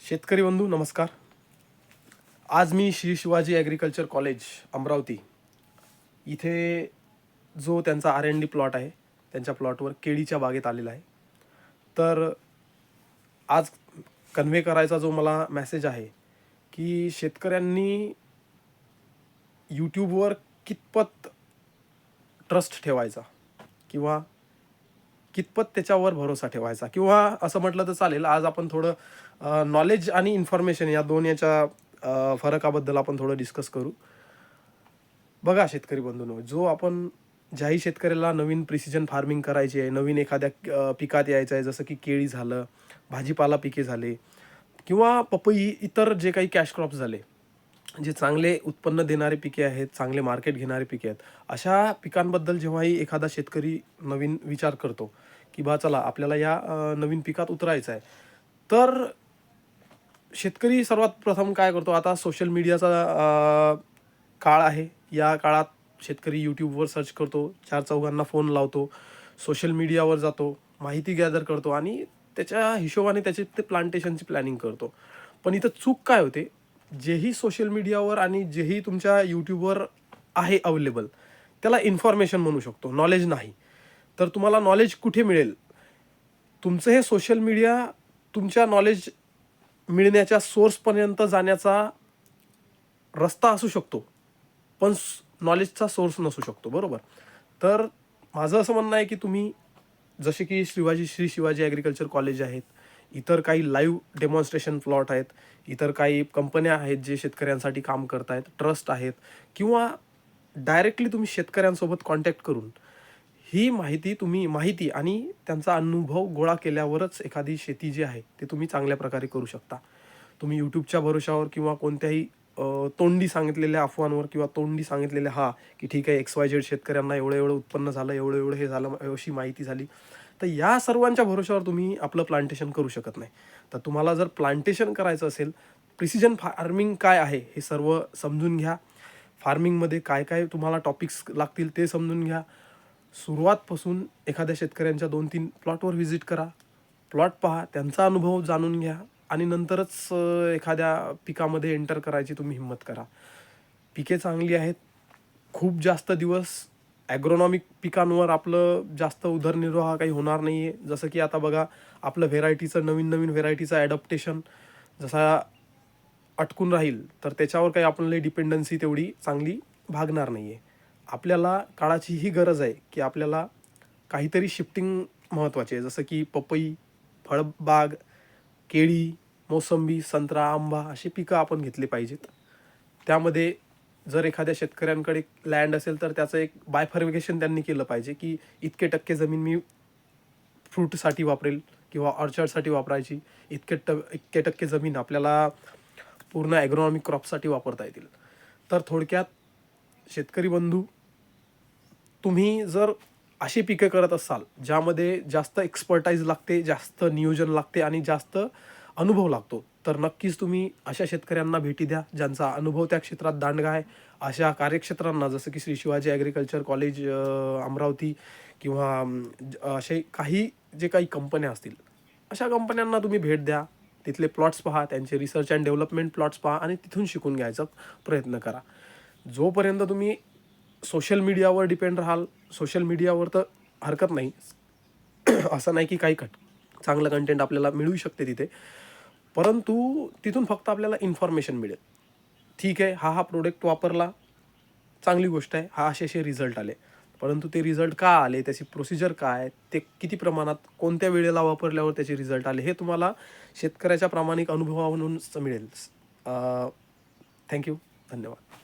शेतकरी बंधू नमस्कार. आज मी श्री शिवाजी ॲग्रिकल्चर कॉलेज अमरावती इथे जो त्यांचा R&D प्लॉट आहे त्यांच्या प्लॉटवर केळीच्या बागेत आलेला आहे. तर आज कन्व्हे करायचा जो मला मेसेज आहे की शेतकऱ्यांनी यूट्यूबवर कितपत ट्रस्ट ठेवायचा किंवा कितपत त्याच्यावर भरोसा ठेवायचा, किंवा असं म्हटलं तर चालेल, आज आपण थोडं नॉलेज आणि इन्फॉर्मेशन या दोन याच्या फरकाबद्दल आपण थोडं डिस्कस करू. बघा शेतकरी बंधूंनो, जो आपण ज्याही शेतकऱ्याला नवीन प्रिसिजन फार्मिंग करायची आहे, नवीन एखाद्या पिकात यायचं आहे, जसं की केळी झालं, भाजीपाला पिके झाले किंवा पपई, इतर जे काही कॅश क्रॉप्स झाले, जे चांगले उत्पन्न देणारे पिके आहेत, चांगले मार्केट घेणारे पिके आहेत, अशा पिकांबद्दल जेव्हाही एखादा शेतकरी नवीन विचार करतो की बा चला आपल्याला या नवीन पिकात उतरायचं आहे, तर शेतकरी सर्वात प्रथम काय करतो, आता सोशल मीडियाचा काळ आहे. या काळात शेतकरी यूट्यूबवर सर्च करतो, चार चौघांना फोन लावतो, सोशल मीडियावर जातो, माहिती गॅदर करतो आणि त्याच्या हिशोबाने त्याची ते प्लांटेशनची प्लॅनिंग करतो. पण इथं चूक काय होते, जेही सोशल मीडियावर आणि जेही तुमच्या यूट्यूबवर आहे अवेलेबल, त्याला इन्फॉर्मेशन म्हणू शकतो, नॉलेज नाही. तर तुम्हाला नॉलेज कुठे मिळेल? तुमचं हे सोशल मीडिया तुमच्या नॉलेज मिळण्याच्या सोर्सपर्यंत जाण्याचा रस्ता असू शकतो, पण नॉलेजचा सोर्स नसू शकतो, बरोबर? तर माझं असं म्हणणं आहे की तुम्ही जसे की श्री शिवाजी ॲग्रिकल्चर कॉलेज आहेत, इतर काही लाईव्ह डेमॉन्स्ट्रेशन प्लॉट आहेत, इतर काही कंपन्या आहेत जे शेतकऱ्यांसाठी काम करत आहेत, ट्रस्ट आहेत, किंवा डायरेक्टली तुम्ही शेतकऱ्यांसोबत कॉन्टॅक्ट करून ही माहिती आणि त्यांचा अनुभव गोळा केल्यावरच एखादी शेती जी आहे ते तुम्ही चांगल्या प्रकारे करू शकता. तुम्ही यूट्यूबच्या भरोशावर किंवा कोणत्याही तोंडी सांगितलेल्या अफवांवर किंवा तोंडी सांगितलेल्या की ठीक आहे XYZ शेतकऱ्यांना एवढं एवढं उत्पन्न झालं, एवढं एवढं हे झालं, अशी माहिती झाली, तर या सर्वांच्या भरोशावर तुम्ही आपलं प्लांटेशन करू शकत नाही. तर तुम्हाला जर प्लांटेशन करायचं असेल, प्रिसिजन फार्मिंग काय आहे हे सर्व समजून घ्या. फार्मिंगमध्ये काय काय तुम्हाला टॉपिक्स लागतील ते समजून घ्या. सुरुवातपासून एखाद्या शेतकऱ्यांच्या 2-3 प्लॉटवर व्हिजिट करा, प्लॉट पहा, त्यांचा अनुभव जाणून घ्या आणि नंतरच एखाद्या पिकामध्ये एंटर करायची तुम्ही हिंमत करा. पिके चांगली आहेत, खूप जास्त दिवस ॲग्रोनॉमिक पिकांवर आपलं जास्त उदरनिर्वाह काही होणार नाही आहे. जसं की आता बघा, आपलं व्हेरायटीचं नवीन व्हेरायटीचं ॲडॉप्टेशन जसा अटकून राहील, तर त्याच्यावर काही आपल्याला डिपेंडन्सी तेवढी चांगली भागणार नाही आहे. आपल्याला काळाची ही गरज आहे की आपल्याला काहीतरी शिफ्टिंग महत्त्वाची आहे. जसं की पपई, फळबाग, केळी, मोसंबी, संत्रा, आंबा अशी पिकं आपण घेतली पाहिजेत. त्यामध्ये जर एखाद्या शेतकऱ्यांकडे लँड असेल तर त्याचं एक बायफर्मिगेशन त्यांनी केलं पाहिजे की इतके टक्के जमीन मी फ्रूटसाठी वापरेल किंवा ऑर्चर्डसाठी वापरायची, इतके टक्के जमीन आपल्याला पूर्ण ॲग्रोनॉमिक क्रॉपसाठी वापरता येतील. तर थोडक्यात शेतकरी बंधू, तुम्ही जर अशी पिकं करत असाल ज्यामध्ये जास्त एक्सपर्टाईज लागते, जास्त नियोजन लागते आणि जास्त अनुभव लागतो, तर नक्कीच तुम्ही अशा शेतकऱ्यांना भेटी द्या ज्यांचा अनुभव त्या क्षेत्रात दांडगा आहे. अशा कार्यक्षेत्रांना जसं की श्री शिवाजी ॲग्रिकल्चर कॉलेज अमरावती किंवा असे काही जे काही कंपन्या असतील, अशा कंपन्यांना तुम्ही भेट द्या. तिथले प्लॉट्स पहा, त्यांचे रिसर्च अँड डेव्हलपमेंट प्लॉट्स पहा आणि तिथून शिकून घ्यायचा प्रयत्न करा. जोपर्यंत तुम्ही सोशल मीडियावर डिपेंड राहाल, सोशल मीडियावर तर हरकत नाही, असं नाही की काही चांगलं कंटेंट आपल्याला मिळू शकते तिथे, परंतु तिथून फक्त आपल्याला इन्फॉर्मेशन मिळेल. ठीक आहे, हा प्रोडक्ट वापरला, चांगली गोष्ट आहे, असे रिझल्ट आले, परंतु ते रिझल्ट का आले, त्याची प्रोसिजर काय, ते किती प्रमाणात कोणत्या वेळेला वापरल्यावर त्याचे रिझल्ट आले, हे तुम्हाला शेतकऱ्याच्या प्रामाणिक अनुभवावरूनच मिळेल. थँक्यू, धन्यवाद.